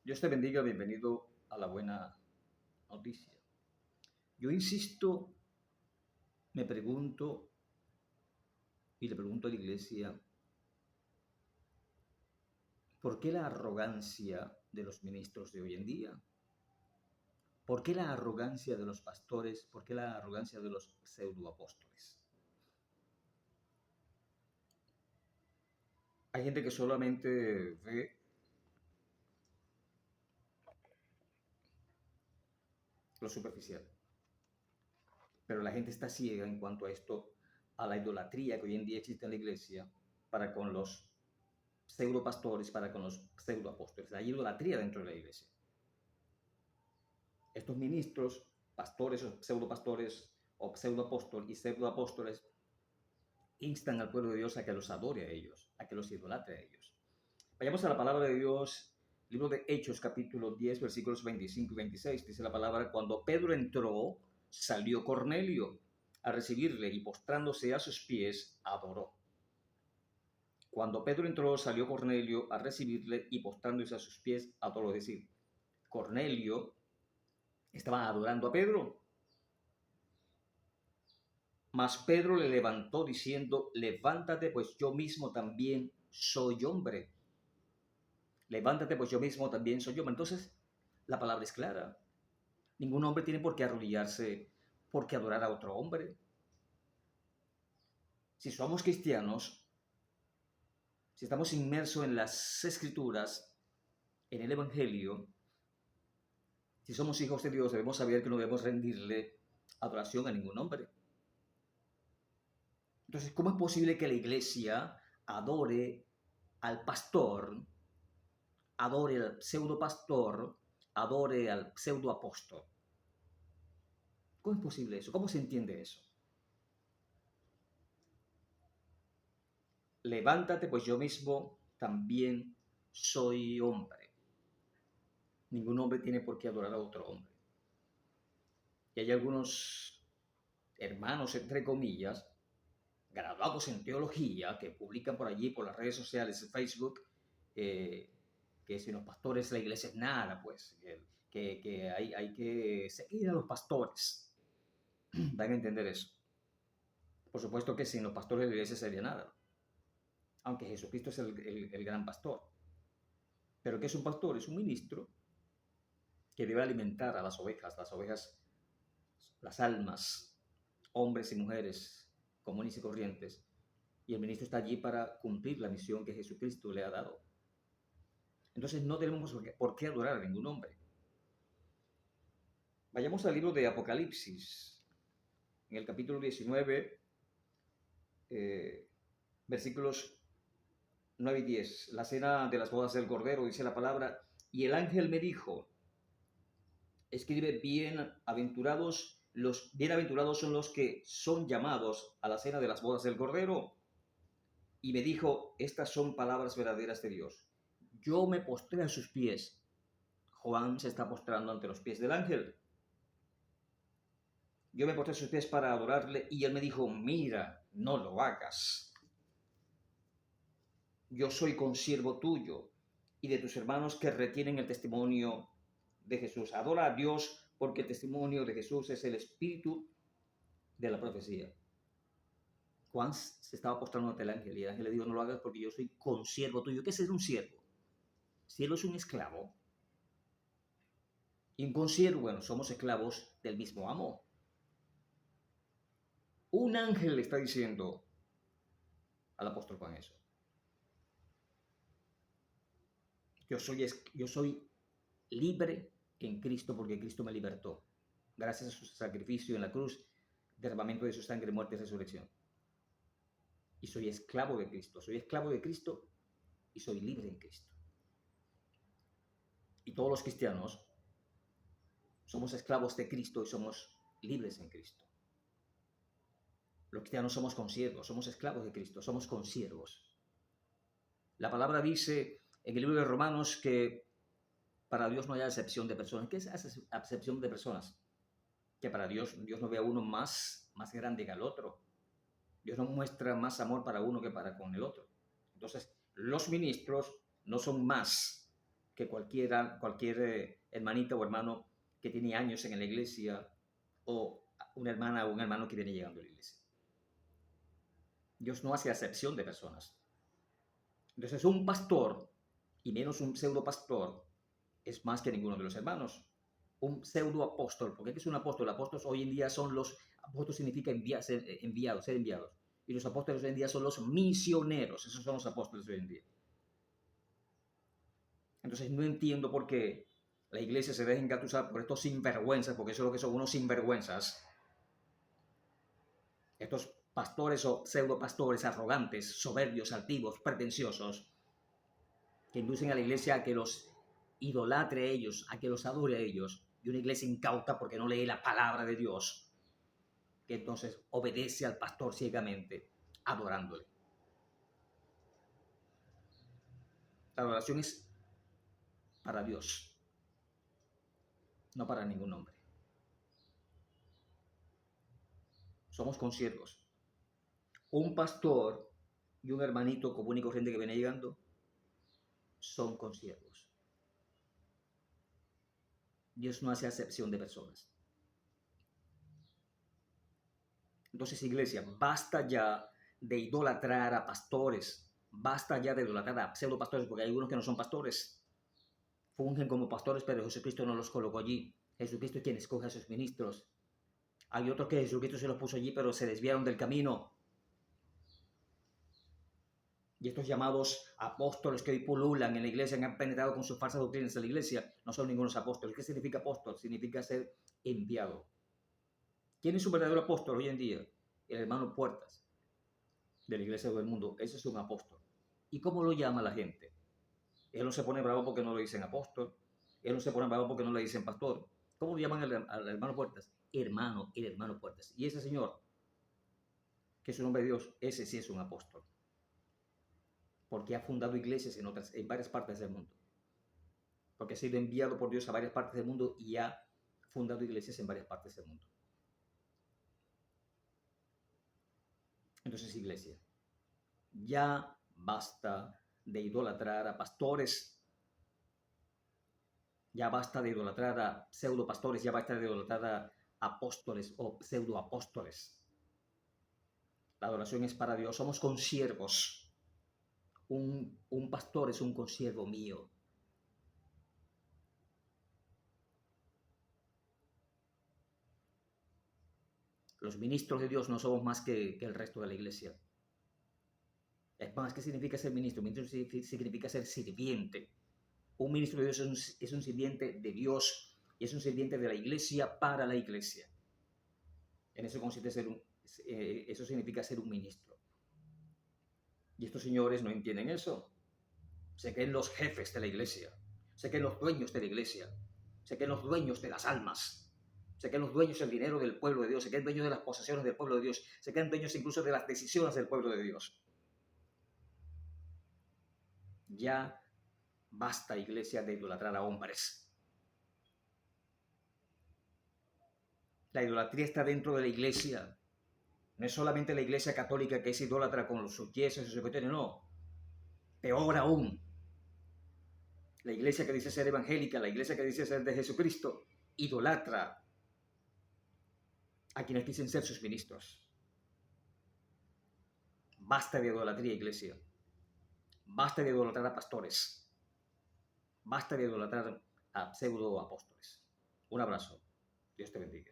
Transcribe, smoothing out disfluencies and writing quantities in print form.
Dios te bendiga, bienvenido a la buena noticia. Yo insisto, me pregunto y le pregunto a la iglesia, ¿por qué la arrogancia de los ministros de hoy en día? ¿Por qué la arrogancia de los pastores? ¿Por qué la arrogancia de los pseudoapóstoles? Hay gente que solamente ve lo superficial, pero la gente está ciega en cuanto a esto, a la idolatría que hoy en día existe en la iglesia para con los pseudopastores, para con los pseudoapóstoles. Hay idolatría dentro de la iglesia. Estos ministros, pastores o pseudopastores o pseudoapóstoles y pseudoapóstoles instan al pueblo de Dios a que los adore a ellos, a que los idolatre a ellos. Vayamos a la palabra de Dios, libro de Hechos, capítulo 10, versículos 25 y 26. Dice la palabra, cuando Pedro entró, salió Cornelio a recibirle y postrándose a sus pies, adoró. Cuando Pedro entró, salió Cornelio a recibirle y postrándose a sus pies, adoró. Es decir, Cornelio estaba adorando a Pedro. Mas Pedro le levantó diciendo, levántate, pues yo mismo también soy hombre. Levántate, pues yo mismo también soy hombre. Entonces, la palabra es clara. Ningún hombre tiene por qué arrodillarse, por qué adorar a otro hombre. Si somos cristianos, si estamos inmersos en las escrituras, en el Evangelio, si somos hijos de Dios, debemos saber que no debemos rendirle adoración a ningún hombre. Entonces, ¿cómo es posible que la iglesia adore al pastor, adore al pseudo pastor, adore al pseudo apóstol? ¿Cómo es posible eso? ¿Cómo se entiende eso? Levántate, pues yo mismo también soy hombre. Ningún hombre tiene por qué adorar a otro hombre. Y hay algunos hermanos, entre comillas, graduados en teología, que publican por allí, por las redes sociales, en Facebook, que si los pastores la iglesia es nada, pues, que hay que seguir a los pastores. Van a entender eso. Por supuesto que sin los pastores la iglesia sería nada, aunque Jesucristo es el gran pastor. Pero ¿qué es un pastor? Es un ministro que debe alimentar a las ovejas, las almas, hombres y mujeres comunes y corrientes. Y el ministro está allí para cumplir la misión que Jesucristo le ha dado. Entonces no tenemos por qué adorar a ningún hombre. Vayamos al libro de Apocalipsis, en el capítulo 19, versículos 9 y 10. La cena de las bodas del Cordero, dice la palabra, y el ángel me dijo, escribe, bienaventurados son los que son llamados a la cena de las bodas del Cordero. Y me dijo, estas son palabras verdaderas de Dios. Yo me postré a sus pies. Juan se está postrando ante los pies del ángel. Yo me postré a sus pies para adorarle y él me dijo, mira, no lo hagas. Yo soy consiervo tuyo y de tus hermanos que retienen el testimonio de Jesús. Adora a Dios porque el testimonio de Jesús es el espíritu de la profecía. Juan se estaba postrando ante el ángel y el ángel le dijo, no lo hagas porque yo soy consiervo tuyo. ¿Qué es ser un siervo? Siervo es un esclavo. Y un consiervo, bueno, somos esclavos del mismo amo. Un ángel le está diciendo al apóstol Juan eso. Yo soy libre en Cristo porque Cristo me libertó. Gracias a su sacrificio en la cruz, derramamiento de su sangre, muerte y resurrección. Y soy esclavo de Cristo. Soy esclavo de Cristo y soy libre en Cristo. Y todos los cristianos somos esclavos de Cristo y somos libres en Cristo. Los cristianos somos consiervos, somos esclavos de Cristo, somos consiervos. La palabra dice en el libro de Romanos que para Dios no hay acepción de personas. ¿Qué es acepción de personas? Que para Dios no ve a uno más grande que al otro. Dios no muestra más amor para uno que para con el otro. Entonces, los ministros no son más que cualquier hermanita o hermano que tiene años en la iglesia o una hermana o un hermano que viene llegando a la iglesia. Dios no hace acepción de personas. Entonces un pastor, y menos un pseudo pastor, es más que ninguno de los hermanos. Un pseudo apóstol, porque ¿qué es un apóstol? Apóstoles hoy en día son los, apóstol significa ser enviados. Y los apóstoles hoy en día son los misioneros, esos son los apóstoles hoy en día. Entonces no entiendo por qué la iglesia se deja engatusar por estos sinvergüenzas, porque eso es lo que son unos sinvergüenzas. Estos pastores o pseudo pastores arrogantes, soberbios, altivos, pretenciosos, que inducen a la iglesia a que los idolatre a ellos, a que los adore a ellos, y una iglesia incauta porque no lee la palabra de Dios, que entonces obedece al pastor ciegamente, adorándole. La adoración es para Dios, no para ningún hombre. Somos consiervos. Un pastor y un hermanito común y corriente que viene llegando son consiervos. Dios no hace acepción de personas. Entonces, iglesia, basta ya de idolatrar a pastores, basta ya de idolatrar a pseudo pastores, porque hay algunos que no son pastores, fungen como pastores, pero Jesucristo no los colocó allí. Jesucristo es quien escoge a sus ministros. Hay otros que Jesucristo se los puso allí, pero se desviaron del camino. Y estos llamados apóstoles que hoy pululan en la iglesia, han penetrado con sus falsas doctrinas en la iglesia, no son ningunos apóstoles. ¿Qué significa apóstol? Significa ser enviado. ¿Quién es un verdadero apóstol hoy en día? El hermano Puertas, de la iglesia del mundo. Ese es un apóstol. ¿Y cómo lo llama la gente? Él no se pone bravo porque no le dicen apóstol. Él no se pone bravo porque no le dicen pastor. ¿Cómo llaman al hermano Puertas? Hermano, el hermano Puertas. Y ese señor, que es un hombre de Dios, ese sí es un apóstol. Porque ha fundado iglesias en varias partes del mundo. Porque ha sido enviado por Dios a varias partes del mundo y ha fundado iglesias en varias partes del mundo. Entonces, iglesia, ya basta de idolatrar a pastores, ya basta de idolatrar a pseudo pastores, ya basta de idolatrar a apóstoles o pseudo apóstoles. La adoración es para Dios, somos consiervos. Un pastor es un consiervo mío. Los ministros de Dios no somos más que el resto de la iglesia. Es más, ¿qué significa ser ministro? Ministro significa ser sirviente. Un ministro de Dios es un sirviente de Dios y es un sirviente de la iglesia para la iglesia. En eso consiste eso significa ser un ministro. Y estos señores no entienden eso. Se creen los jefes de la iglesia. Se creen los dueños de la iglesia. Se creen los dueños de las almas. Se creen los dueños del dinero del pueblo de Dios. Se creen dueños de las posesiones del pueblo de Dios. Se creen dueños incluso de las decisiones del pueblo de Dios. Ya basta, iglesia, de idolatrar a hombres. La idolatría está dentro de la iglesia. No es solamente la iglesia católica que es idólatra con sus yesos y sus cuestiones, no. Peor aún, la iglesia que dice ser evangélica, la iglesia que dice ser de Jesucristo, idolatra a quienes dicen ser sus ministros. Basta de idolatría, iglesia. Basta de idolatrar a pastores. Basta de idolatrar a pseudo apóstoles. Un abrazo. Dios te bendiga.